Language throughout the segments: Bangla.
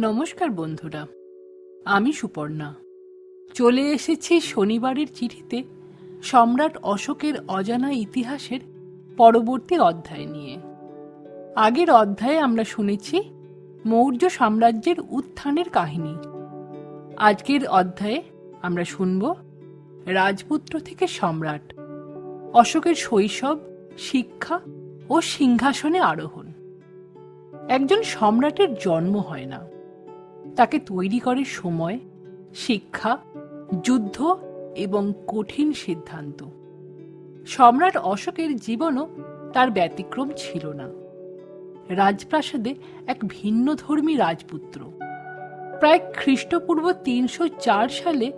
নমস্কার বন্ধুরা, আমি সুপর্ণা। চলে এসেছি শনিবারের চিঠিতে সম্রাট অশোকের অজানা ইতিহাসের পরবর্তী অধ্যায় নিয়ে। আগের অধ্যায়ে আমরা শুনেছি মৌর্য সাম্রাজ্যের উত্থানের কাহিনী। আজকের অধ্যায়ে আমরা শুনব রাজপুত্র থেকে সম্রাট, অশোকের শৈশব, শিক্ষা ও সিংহাসনে আরোহণ। একজন সম্রাটের জন্ম হয় না, তাকে তৈরি করে সময়, শিক্ষা, যুদ্ধ এবং কঠিন সিদ্ধান্ত। সম্রাট অশোকের জীবনও তার ব্যতিক্রম ছিল না। রাজপ্রাসাদে এক ভিন্নধর্মী রাজপুত্র। প্রায় খ্রিস্টপূর্ব ৩০৪ সালে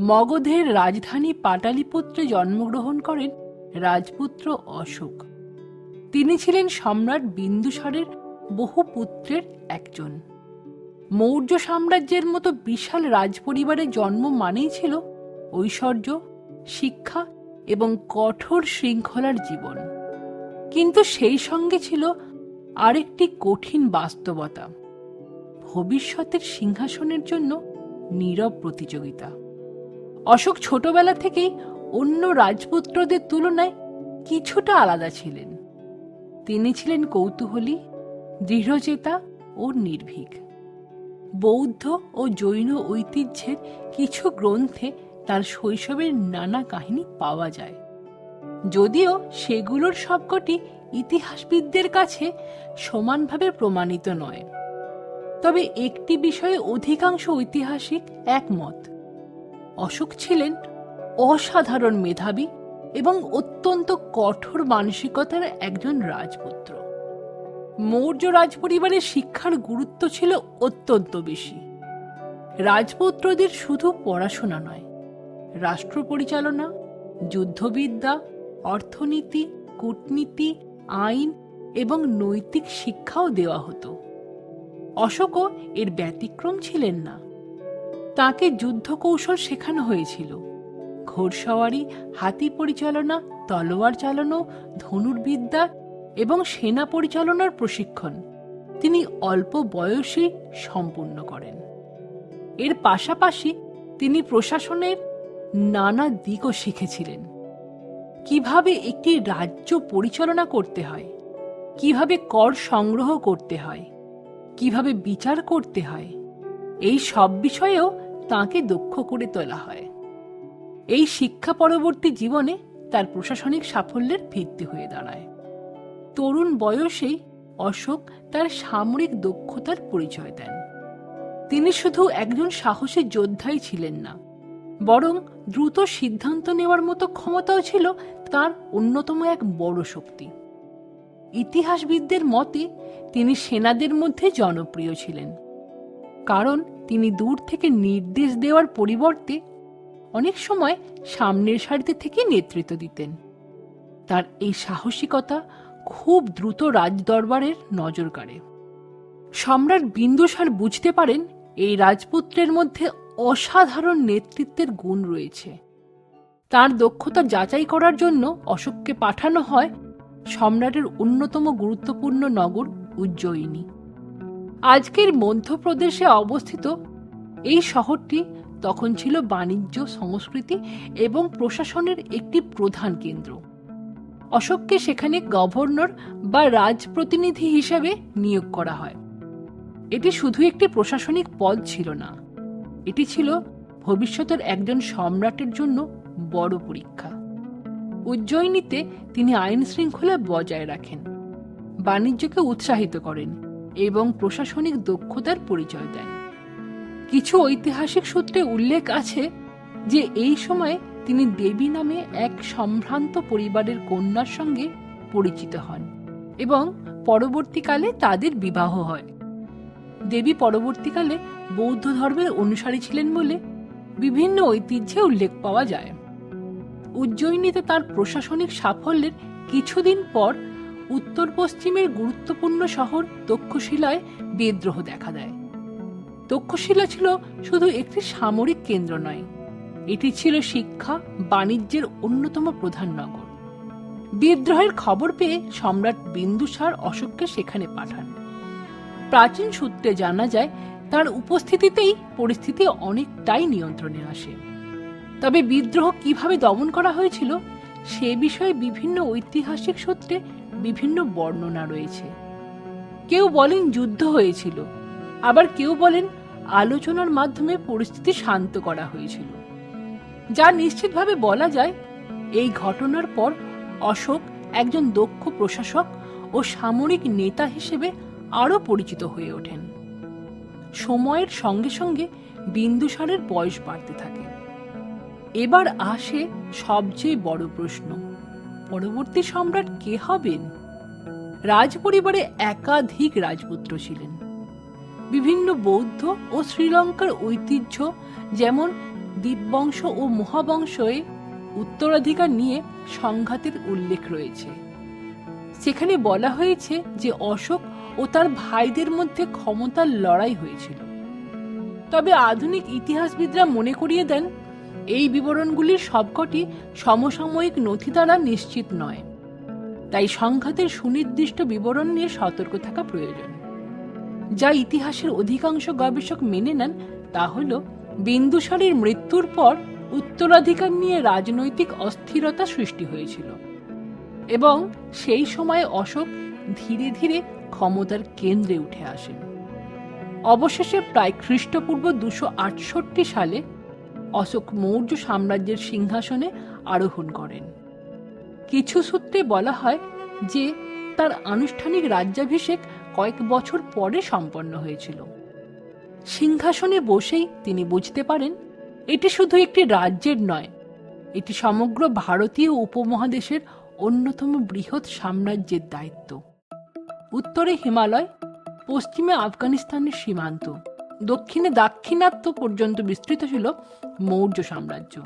মগধের রাজধানী পাটালিপুত্রে জন্মগ্রহণ করেন রাজপুত্র অশোক। তিনি ছিলেন সম্রাট বিন্দুসারের বহু পুত্রের একজন। মৌর্য সাম্রাজ্যের মতো বিশাল রাজপরিবারের জন্ম মানেই ছিল ঐশ্বর্য, শিক্ষা এবং কঠোর শৃঙ্খলার জীবন। কিন্তু সেই সঙ্গে ছিল আরেকটি কঠিন বাস্তবতা, ভবিষ্যতের সিংহাসনের জন্য নীরব প্রতিযোগিতা। অশোক ছোটবেলা থেকেই অন্য রাজপুত্রদের তুলনায় কিছুটা আলাদা ছিলেন। তিনি ছিলেন কৌতূহলী, দৃঢ়চেতা ও নির্ভীক। বৌদ্ধ ও জৈন ঐতিহ্যের কিছু গ্রন্থে তার শৈশবের নানা কাহিনী পাওয়া যায়, যদিও সেগুলোর সবকটি ইতিহাসবিদদের কাছে সমানভাবে প্রমাণিত নয়। তবে একটি বিষয়ে অধিকাংশ ঐতিহাসিক একমত: অশোক ছিলেন অসাধারণ মেধাবী এবং অত্যন্ত কঠোর মানসিকতার একজন রাজপুত্র। মৌর্য রাজপরিবারের শিক্ষার গুরুত্ব ছিল অত্যন্ত বেশি। রাজপুত্রদের শুধু পড়াশোনা নয়, রাষ্ট্র পরিচালনা, যুদ্ধবিদ্যা, অর্থনীতি, কূটনীতি, আইন এবং নৈতিক শিক্ষাও দেওয়া হতো। অশোকও এর ব্যতিক্রম ছিলেন না। তাকে যুদ্ধ কৌশল শেখানো হয়েছিল: ঘোড়সওয়ারি, হাতি পরিচালনা, তলোয়ার চালানো, ধনুর্বিদ্যা এবং সেনা পরিচালনার প্রশিক্ষণ তিনি অল্প বয়সেই সম্পূর্ণ করেন। এর পাশাপাশি তিনি প্রশাসনের নানা দিকও শিখেছিলেন। কিভাবে একটি রাজ্য পরিচালনা করতে হয়, কিভাবে কর সংগ্রহ করতে হয়, কিভাবে বিচার করতে হয়, এই সব বিষয়েও তাঁকে দক্ষ করে তোলা হয়। এই শিক্ষা পরবর্তী জীবনে তার প্রশাসনিক সাফল্যের ভিত্তি হয়ে দাঁড়ায়। তরুণ বয়সেই অশোক তার সামরিক দক্ষতার পরিচয় দেন। তিনি শুধু একজন সাহসী যোদ্ধাই ছিলেন না, বরং দ্রুত সিদ্ধান্ত নেওয়ার মতো ক্ষমতাও ছিল তার অন্যতম এক বড় শক্তি। ইতিহাসবিদদের মতে তিনি সেনাদের মধ্যে জনপ্রিয় ছিলেন, কারণ তিনি দূর থেকে নির্দেশ দেওয়ার পরিবর্তে অনেক সময় সামনের সারিতে থেকে নেতৃত্ব দিতেন। তার এই সাহসিকতা খুব দ্রুত রাজদরবারের নজর কাড়ে। সম্রাট বিন্দুসার বুঝতে পারেন এই রাজপুত্রের মধ্যে অসাধারণ নেতৃত্বের গুণ রয়েছে। তার দক্ষতা যাচাই করার জন্য অশোককে পাঠানো হয় সম্রাটের অন্যতম গুরুত্বপূর্ণ নগর উজ্জয়িনী। আজকের মধ্যপ্রদেশে অবস্থিত এই শহরটি তখন ছিল বাণিজ্য, সংস্কৃতি এবং প্রশাসনের একটি প্রধান কেন্দ্র। অশোককে সেখানে গভর্নর বা রাজপ্রতিনিধি হিসেবে নিয়োগ করা হয়। এটি শুধু একটি প্রশাসনিক পদ ছিল না, এটি ছিল ভবিষ্যতের একজন সম্রাটের জন্য বড় পরীক্ষা। উজ্জয়িনীতে তিনি আইন শৃঙ্খলা বজায় রাখেন, বাণিজ্যকে উৎসাহিত করেন এবং প্রশাসনিক দক্ষতার পরিচয় দেন। কিছু ঐতিহাসিক সূত্রে উল্লেখ আছে যে এই সময়ে তিনি দেবী নামে এক সম্ভ্রান্ত পরিবারের কন্যার সঙ্গে পরিচিত হন এবং পরবর্তীকালে তাদের বিবাহ হয়। দেবী পরবর্তীকালে বৌদ্ধ ধর্মের অনুসারী ছিলেন বলে বিভিন্ন ঐতিহ্যে উল্লেখ পাওয়া যায়। উজ্জয়িনীতে তার প্রশাসনিক সাফল্যের কিছুদিন পর উত্তর পশ্চিমের গুরুত্বপূর্ণ শহর তক্ষশিলায় বিদ্রোহ দেখা দেয়। তক্ষশিলা ছিল শুধু একটি সামরিক কেন্দ্র নয়, এটি ছিল শিক্ষা, বাণিজ্যের অন্যতম প্রধান নগর। বিদ্রোহের খবর পেয়ে সম্রাট বিন্দুসার অশোককে সেখানে পাঠান। প্রাচীন সূত্রে জানা যায় তার উপস্থিতিতেই পরিস্থিতি অনেকটাই নিয়ন্ত্রণে আসে। তবে বিদ্রোহ কিভাবে দমন করা হয়েছিল সে বিষয়ে বিভিন্ন ঐতিহাসিক সূত্রে বিভিন্ন বর্ণনা রয়েছে। কেউ বলেন যুদ্ধ হয়েছিল, আবার কেউ বলেন আলোচনার মাধ্যমে পরিস্থিতি শান্ত করা হয়েছিল। যা নিশ্চিতভাবে বলা যায়, এই ঘটনার পর অশোক একজন দক্ষ প্রশাসক ও সামরিক নেতা হিসেবে আরও পরিচিত হয়ে ওঠেন। সময়ের সঙ্গে সঙ্গে বিন্দুসারের বয়স বাড়তে থাকে। এবার আসে সবচেয়ে বড় প্রশ্ন, পরবর্তী সম্রাট কে হবেন? রাজপরিবারে একাধিক রাজপুত্র ছিলেন। বিভিন্ন বৌদ্ধ ও শ্রীলঙ্কার ঐতিহ্য যেমন দীপবংশ ও মহাবংশে উত্তরাধিকার নিয়ে সংঘাতের উল্লেখ রয়েছে। সেখানে বলা হয়েছে যে অশোক ও তার ভাইদের মধ্যে ক্ষমতার লড়াই হয়েছিল। তবে আধুনিক ইতিহাসবিদরা মনে করিয়ে দেন এই বিবরণগুলির সবকটি সমসাময়িক নথি দ্বারা নিশ্চিত নয়। তাই সংঘাতের সুনির্দিষ্ট বিবরণ নিয়ে সতর্ক থাকা প্রয়োজন। যা ইতিহাসের অধিকাংশ গবেষক মেনে নেন তা হল বিন্দুসারের মৃত্যুর পর উত্তরাধিকার নিয়ে রাজনৈতিক অস্থিরতা সৃষ্টি হয়েছিল এবং সেই সময়ে অশোক ধীরে ধীরে ক্ষমতার কেন্দ্রে উঠে আসেন। অবশেষে প্রায় খ্রিস্টপূর্ব 268 সালে অশোক মৌর্য সাম্রাজ্যের সিংহাসনে আরোহণ করেন। কিছু সূত্রে বলা হয় যে তার আনুষ্ঠানিক রাজ্যাভিষেক কয়েক বছর পরে সম্পন্ন হয়েছিল। সিংহাসনে বসেই তিনি বুঝতে পারেন এটি শুধু একটি রাজ্যের নয়, এটি সমগ্র ভারতীয় উপমহাদেশের অন্যতম বৃহৎ সাম্রাজ্যের দায়িত্ব। উত্তরে হিমালয়, পশ্চিমে আফগানিস্তানের সীমান্ত, দক্ষিণে দাক্ষিণাত্য পর্যন্ত বিস্তৃত ছিল মৌর্য সাম্রাজ্য।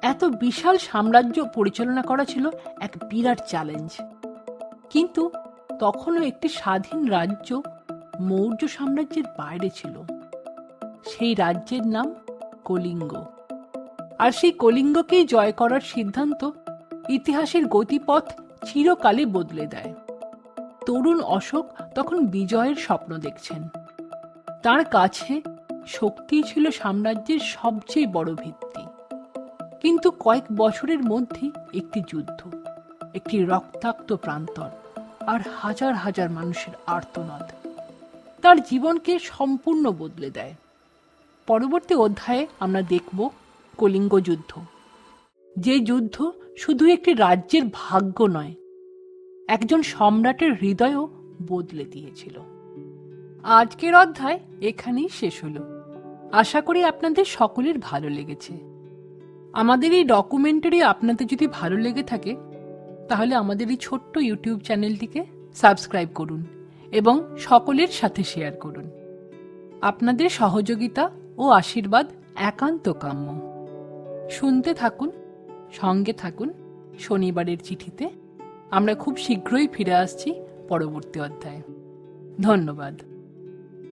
এত বিশাল সাম্রাজ্য পরিচালনা করা ছিল এক বিরাট চ্যালেঞ্জ। কিন্তু তখনও একটি স্বাধীন রাজ্য মৌর্য সাম্রাজ্যের বাইরে ছিল। সেই রাজ্যের নাম কলিঙ্গ। আর সেই কলিঙ্গকেই জয় করার সিদ্ধান্ত ইতিহাসের গতিপথ চিরকালে বদলে দেয়। তরুণ অশোক তখন বিজয়ের স্বপ্ন দেখছেন। তার কাছে শক্তিই ছিল সাম্রাজ্যের সবচেয়ে বড় ভিত্তি। কিন্তু কয়েক বছরের মধ্যেই একটি যুদ্ধ, একটি রক্তাক্ত প্রান্তর আর হাজার হাজার মানুষের আর্তনাদ তার জীবনকে সম্পূর্ণ বদলে দেয়। পরবর্তী অধ্যায়ে আমরা দেখব কলিঙ্গ যুদ্ধ, যে যুদ্ধ শুধু একটি রাজ্যের ভাগ্য নয়, একজন সম্রাটের হৃদয়ও বদলে দিয়েছিল। আজকের অধ্যায় এখানেই শেষ হলো। আশা করি আপনাদের সকলের ভালো লেগেছে। আমাদের এই ডকুমেন্টারি আপনাদের যদি ভালো লেগে থাকে তাহলে আমাদের এই ছোট্ট ইউটিউব চ্যানেলটিকে সাবস্ক্রাইব করুন এবং সকলের সাথে শেয়ার করুন। আপনাদের সহযোগিতা ও আশীর্বাদ একান্ত কাম্য। শুনতে থাকুন, সঙ্গে থাকুন শনিবারের চিঠিতে। আমরা খুব শীঘ্রই ফিরে আসছি পরবর্তী অধ্যায়ে। ধন্যবাদ।